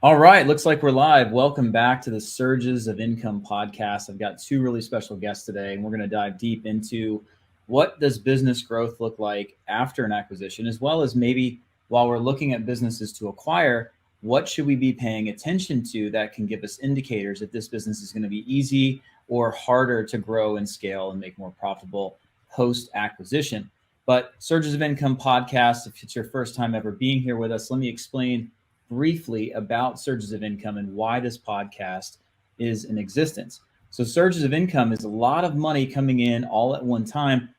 All right, looks like we're live. Welcome back to the Surges of Income podcast. I've got two really special guests today, and we're going to dive deep into what does business growth look like after an acquisition, as well as maybe while we're looking at businesses to acquire, what should we be paying attention to that can give us indicators if this business is going to be easy or harder to grow and scale and make more profitable post acquisition. But Surges of Income podcast, if it's your first time ever being here with us, let me explain briefly about Surges of Income and why this podcast is in existence. So Surges of Income is a lot of money coming in all at one time,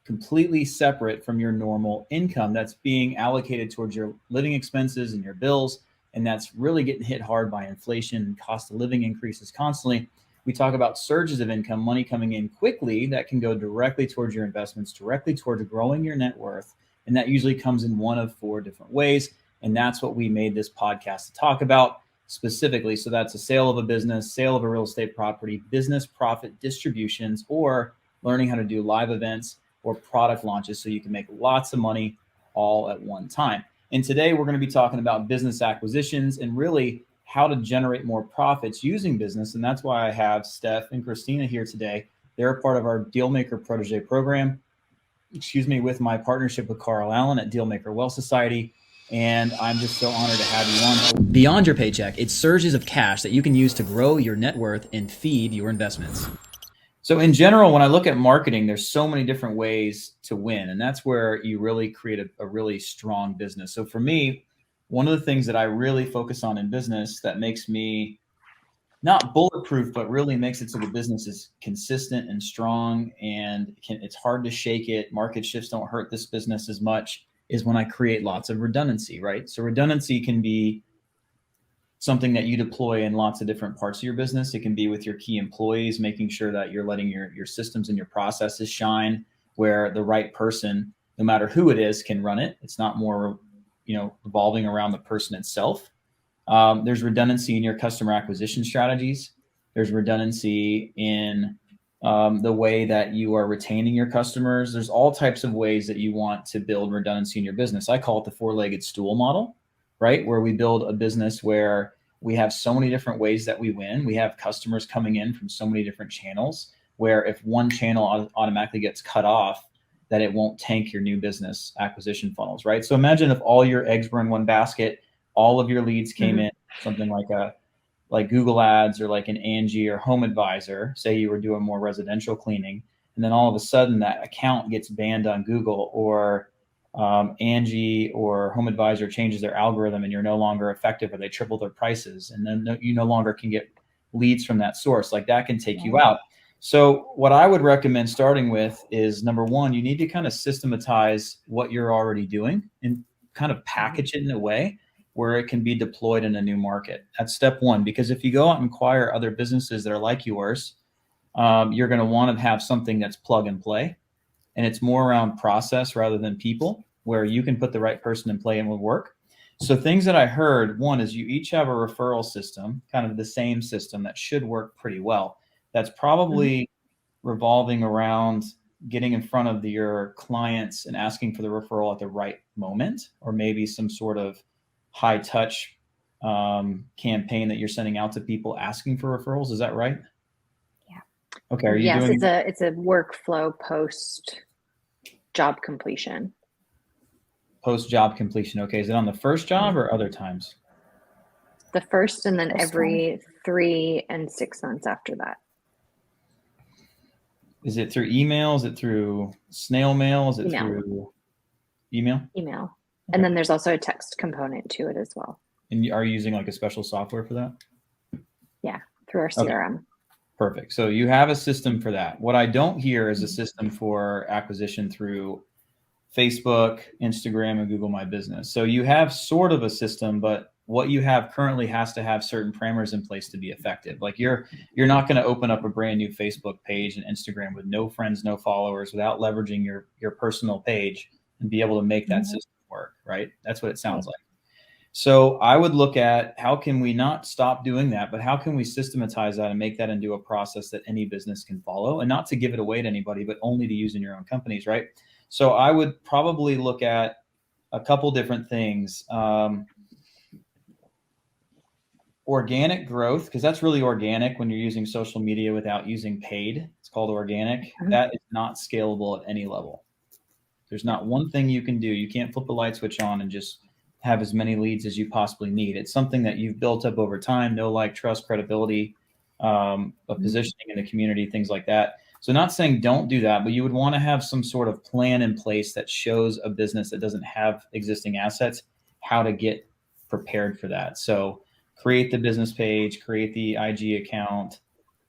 completely separate from your normal income that's being allocated towards your living expenses and your bills. And that's really getting hit hard by inflation and cost of living increases constantly. We talk about surges of income, money coming in quickly that can go directly towards your investments, directly towards growing your net worth. And that usually comes in one of four different ways. And that's what we made this podcast to talk about specifically. So that's a sale of a business, sale of a real estate property, business profit distributions, or learning how to do live events or product launches so you can make lots of money all at one time. And today we're going to be talking about business acquisitions and really how to generate more profits using business. And that's why I have Steph and Christina here today. They're a part of our Dealmaker Protege program, with my partnership with Carl Allen at Dealmaker Wealth Society. And I'm just so honored to have you on. Beyond your paycheck, it's surges of cash that you can use to grow your net worth and feed your investments. So in general, when I look at marketing, there's so many different ways to win. And that's where you really create a really strong business. So for me, one of the things that I really focus on in business that makes me not bulletproof, but really makes it so the business is consistent and strong and it's hard to shake it. Market shifts don't hurt this business as much is when I create lots of redundancy, right? So redundancy can be something that you deploy in lots of different parts of your business. It can be with your key employees, making sure that you're letting your systems and your processes shine where the right person, no matter who it is, can run it. It's not more, revolving around the person itself. There's redundancy in your customer acquisition strategies. There's redundancy in the way that you are retaining your customers. There's all types of ways that you want to build redundancy in your business. I call it the four-legged stool model, right? Where we build a business where we have so many different ways that we win. We have customers coming in from so many different channels where if one channel automatically gets cut off, that it won't tank your new business acquisition funnels, right? So imagine if all your eggs were in one basket, all of your leads came in something like Google Ads or like an Angie or Home Advisor. Say you were doing more residential cleaning, and then all of a sudden that account gets banned on Google, or Angie or Home Advisor changes their algorithm and you're no longer effective, or they triple their prices, and then you no longer can get leads from that source. Like that can take you out. So what I would recommend starting with is, number one, you need to kind of systematize what you're already doing and kind of package it in a way where it can be deployed in a new market. That's step one, because if you go out and acquire other businesses that are like yours, you're going to want to have something that's plug and play, and it's more around process rather than people, where you can put the right person in play and will work. So things that I heard, one is you each have a referral system, kind of the same system that should work pretty well. That's probably revolving around getting in front of your clients and asking for the referral at the right moment, or maybe some sort of high touch campaign that you're sending out to people asking for referrals. Is that right? Yeah. Okay. Are you yes, doing it's a workflow post job completion. Post job completion? Okay. Is it on the first job or other times? The first, and then every 3 and 6 months after that. Is it through email? Is it through snail mail? Is it through email? Email. Okay. And then there's also a text component to it as well. And are you using like a special software for that? Yeah, through our CRM. Okay. Perfect. So you have a system for that. What I don't hear is a system for acquisition through Facebook, Instagram, and Google My Business. So you have sort of a system, but what you have currently has to have certain parameters in place to be effective. Like you're not going to open up a brand new Facebook page and Instagram with no friends, no followers, without leveraging your personal page and be able to make that system work, right? That's what it sounds like. So I would look at, how can we not stop doing that, but how can we systematize that and make that into a process that any business can follow, and not to give it away to anybody, but only to use in your own companies, right? So I would probably look at a couple different things. organic growth, because that's really organic when you're using social media without using paid. It's called organic. That is not scalable at any level. There's not one thing you can do. You can't flip the light switch on and just have as many leads as you possibly need. It's something that you've built up over time, know, like, trust, credibility, a positioning in the community, things like that. So not saying don't do that, but you would want to have some sort of plan in place that shows a business that doesn't have existing assets, how to get prepared for that. So create the business page, create the IG account,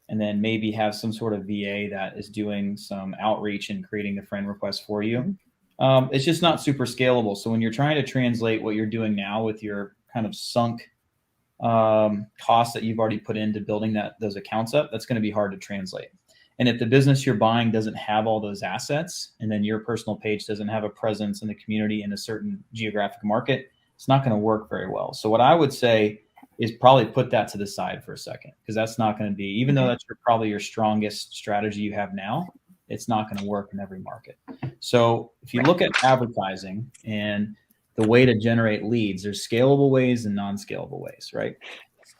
and then maybe have some sort of VA that is doing some outreach and creating the friend request for you. It's just not super scalable. So when you're trying to translate what you're doing now with your kind of sunk costs that you've already put into building those accounts up, that's going to be hard to translate. And if the business you're buying doesn't have all those assets, and then your personal page doesn't have a presence in the community in a certain geographic market, it's not going to work very well. So what I would say is probably put that to the side for a second, because that's not going to be, even though that's probably your strongest strategy you have now, it's not going to work in every market. So if you look at advertising and the way to generate leads, there's scalable ways and non-scalable ways, right?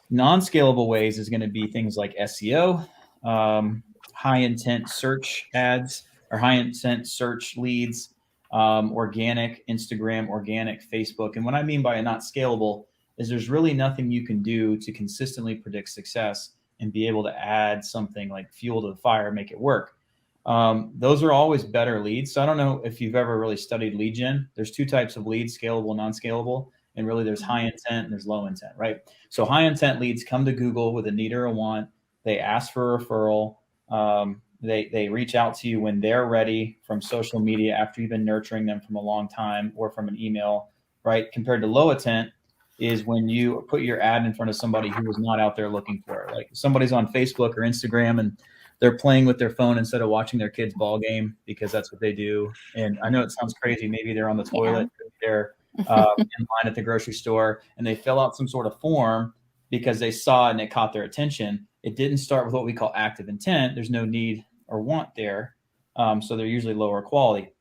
Non-scalable ways is going to be things like SEO, high intent search ads or high intent search leads, organic Instagram, organic Facebook. And what I mean by not scalable is there's really nothing you can do to consistently predict success and be able to add something like fuel to the fire, make it work. Those are always better leads. So I don't know if you've ever really studied lead gen. There's two types of leads, scalable, non-scalable. And really there's high intent and there's low intent, right? So high intent leads come to Google with a need or a want. They ask for a referral. They reach out to you when they're ready from social media after you've been nurturing them from a long time or from an email, right? Compared to low intent is when you put your ad in front of somebody who is not out there looking for it. Like somebody's on Facebook or Instagram and they're playing with their phone instead of watching their kid's ball game because that's what they do. And I know it sounds crazy. Maybe they're on the toilet, they're in line at the grocery store, and they fill out some sort of form because they saw it and it caught their attention. It didn't start with what we call active intent. There's no need or want there. So they're usually lower quality.